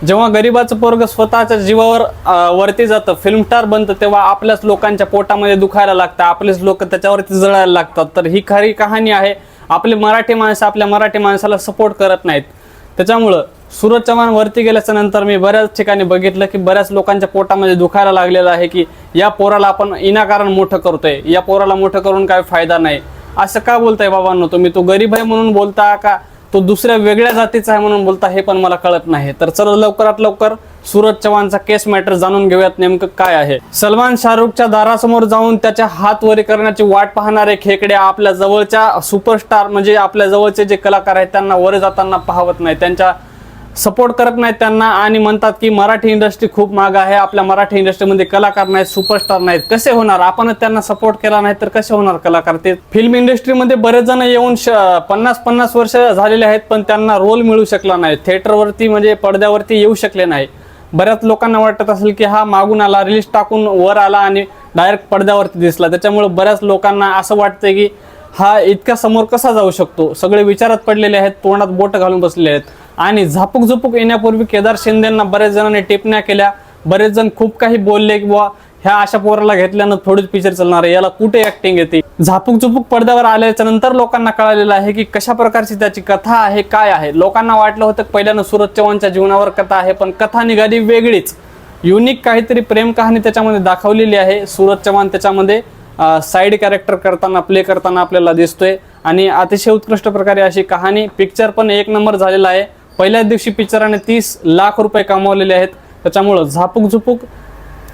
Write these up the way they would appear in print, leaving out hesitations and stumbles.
जेव्हा गरीबाचं पोरग स्वतःच्या जीवावर वरती जातं, फिल्म स्टार बनतं, तेव्हा आपल्याच लोकांच्या पोटामध्ये दुखायला लागतं, आपलेच लोक त्याच्यावरती जळायला लागतात. तर ही खरी कहाणी आहे. आपले मराठी माणसं आपल्या मराठी माणसाला सपोर्ट करत नाहीत. त्याच्यामुळं सूरज चव्हाण वरती गेल्याच्या नंतर मी बऱ्याच ठिकाणी बघितलं की बऱ्याच लोकांच्या पोटामध्ये दुखायला लागलेलं आहे की या पोराला आपण विनाकारण मोठं करतोय, या पोराला मोठं करून काय फायदा नाही. असं का बोलताय बाबांनो तुम्ही? तो गरीब आहे म्हणून बोलता का तो दुसऱ्या वेगळ्या जातीचा आहे म्हणून बोलता, हे पण मला कळत नाही. तर चला लवकरात लवकर सूरज चव्हाणचा केस मॅटर जाणून घेऊयात नेमकं काय आहे. सलमान शाहरुखच्या दारासमोर जाऊन त्याच्या हात वरी करण्याची वाट पाहणारे खेकडे आपल्या जवळच्या सुपरस्टार म्हणजे आपल्या जवळचे जे कलाकार आहेत त्यांना वर जाताना पाहत नाही, त्यांच्या सपोर्ट करत नाहीत त्यांना आणि म्हणतात की मराठी इंडस्ट्री खूप माग आहे, आपल्या मराठी इंडस्ट्रीमध्ये कलाकार नाहीत, सुपरस्टार नाहीत. कसे होणार? आपणच त्यांना सपोर्ट केला नाही तर कसे होणार कलाकार? ते फिल्म इंडस्ट्रीमध्ये बरेच जण येऊन 50-50 वर्ष झालेले आहेत पण त्यांना रोल मिळू शकला नाही, थिएटरवरती म्हणजे पडद्यावरती येऊ शकले नाही. बऱ्याच लोकांना वाटत असेल की हा मागून आला, रिलीज टाकून वर आला आणि डायरेक्ट पडद्यावरती दिसला. त्याच्यामुळे बऱ्याच लोकांना असं वाटतंय की हा इतक्या समोर कसा जाऊ शकतो. सगळे विचारात पडलेले आहेत, तोंडात बोट घालून बसलेले आहेत. आणि झापूक झुपूक येण्यापूर्वी केदार शिंदेंना बरेच जणांनी टिप्पण्या केल्या, बरेच जण खूप काही बोलले की बुवा ह्या अशा पोराला घेतल्यानं थोडीच पिक्चर चालणार आहे, याला कुठे ऍक्टिंग येते. झापूक झुपूक पडद्यावर आल्याच्या नंतर लोकांना कळालेलं आहे की कशा प्रकारची त्याची कथा आहे, काय आहे. लोकांना वाटलं होतं पहिल्यानं सूरज चव्हाणच्या जीवनावर कथा आहे, पण कथा निघाली वेगळीच. युनिक काहीतरी प्रेम कहाणी त्याच्यामध्ये दाखवलेली आहे. सूरज चव्हाण त्याच्यामध्ये साईड कॅरेक्टर करताना, प्ले करताना आपल्याला दिसतोय आणि अतिशय उत्कृष्ट प्रकारे अशी कहाणी. पिक्चर पण एक नंबर झालेला आहे. पहिल्याच दिवशी पिक्चराने 30 लाख रुपये कमावलेले आहेत. त्याच्यामुळं झापूक झुपूक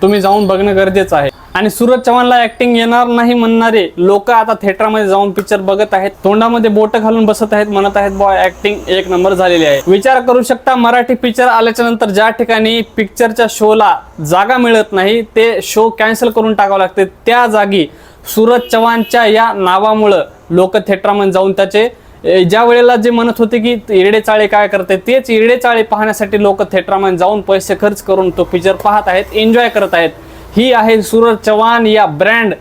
तुम्ही जाऊन बघणं गरजेचं आहे. आणि सूरज चव्हाणला ऍक्टिंग येणार नाही म्हणणारे लोक आता थिएटरमध्ये जाऊन पिक्चर बघत आहेत, तोंडामध्ये बोट घालून बसत आहेत, म्हणत आहेत बॉय ऍक्टिंग एक नंबर झालेली आहे. विचार करू शकता, मराठी पिक्चर आल्याच्या नंतर ज्या ठिकाणी पिक्चरच्या शोला जागा मिळत नाही ते शो कॅन्सल करून टाकावं लागते, त्या जागी सूरज चव्हाणच्या या नावामुळं लोक थिएटरमध्ये जाऊन त्याचे ज्या वेळेला जे म्हणत होते की इरडे चाळे काय करते, तेच इरडे चाळे पाहण्यासाठी लोक थिएटरमध्ये जाऊन पैसे खर्च करून तो पिक्चर पाहत आहेत, एन्जॉय करत आहेत. ही आहे सूरज चव्हाण या ब्रँड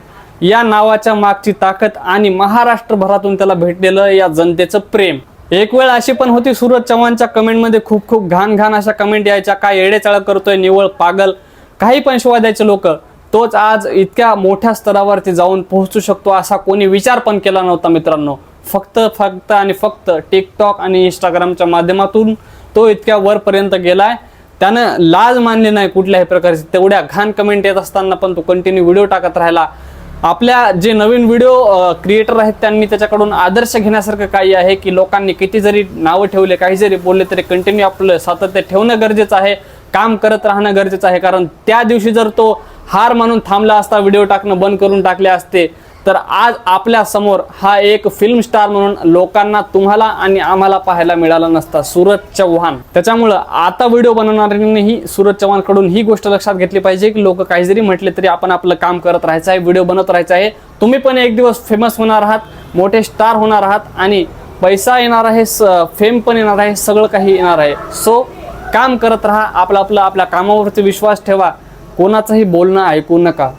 या नावाच्या मागची ताकद आणि महाराष्ट्रभरातून त्याला भेटलेलं या जनतेचं प्रेम. एक वेळ अशी पण होती सूरज चव्हाणच्या कमेंटमध्ये खूप खूप घाण अशा कमेंट यायच्या, काय येडेचाळ करतोय, निवळ पागल, काही पण शिवाय द्यायचे लोक. तोच आज इतक्या मोठ्या स्तरावरती जाऊन पोहोचू शकतो असा कोणी विचार पण केला नव्हता मित्रांनो. फक्त आणि फक्त टिकटॉक आणि इंस्टाग्रामच्या माध्यमातून तो इतक्या वरपर्यंत गेलाय. त्यानं लाज मानली नाही कुठल्याही प्रकारची. तेवढ्या घाण कमेंट येत असताना पण तो कंटिन्यू व्हिडिओ टाकत राहिला. आपल्या जे नवीन व्हिडिओ क्रिएटर आहेत त्यांनी त्याच्याकडून आदर्श घेण्यासारखं काही आहे की लोकांनी किती जरी नावं ठेवले, काही जरी बोलले तरी कंटिन्यू आपलं सातत्य ठेवणं गरजेचं आहे, काम करत राहणं गरजेचं आहे. कारण त्या दिवशी जर तो हार मानून थांबला असता, व्हिडिओ टाकणं बंद करून टाकले असते, तर आज आपल्या समोर हा एक फिल्म स्टार म्हणून लोकांना, तुम्हाला आणि आम्हाला पाहायला मिळाला नसता सूरज चव्हाण. त्याच्यामुळं आता व्हिडिओ बनवणाऱ्यांनीही सूरज चव्हाण कडून ही गोष्ट लक्षात घेतली पाहिजे की लोक काही जरी म्हटले तरी आपण आपलं काम करत राहायचं आहे, व्हिडिओ बनवत राहायचं आहे. तुम्ही पण एक दिवस फेमस होणार आहात, मोठे स्टार होणार आहात आणि पैसा येणार आहे, फेम पण येणार आहे, सगळं काही येणार आहे. सो काम करत राहा, आपलं आपल्या कामावरती विश्वास ठेवा, कोणाचंही बोलणं ऐकू नका.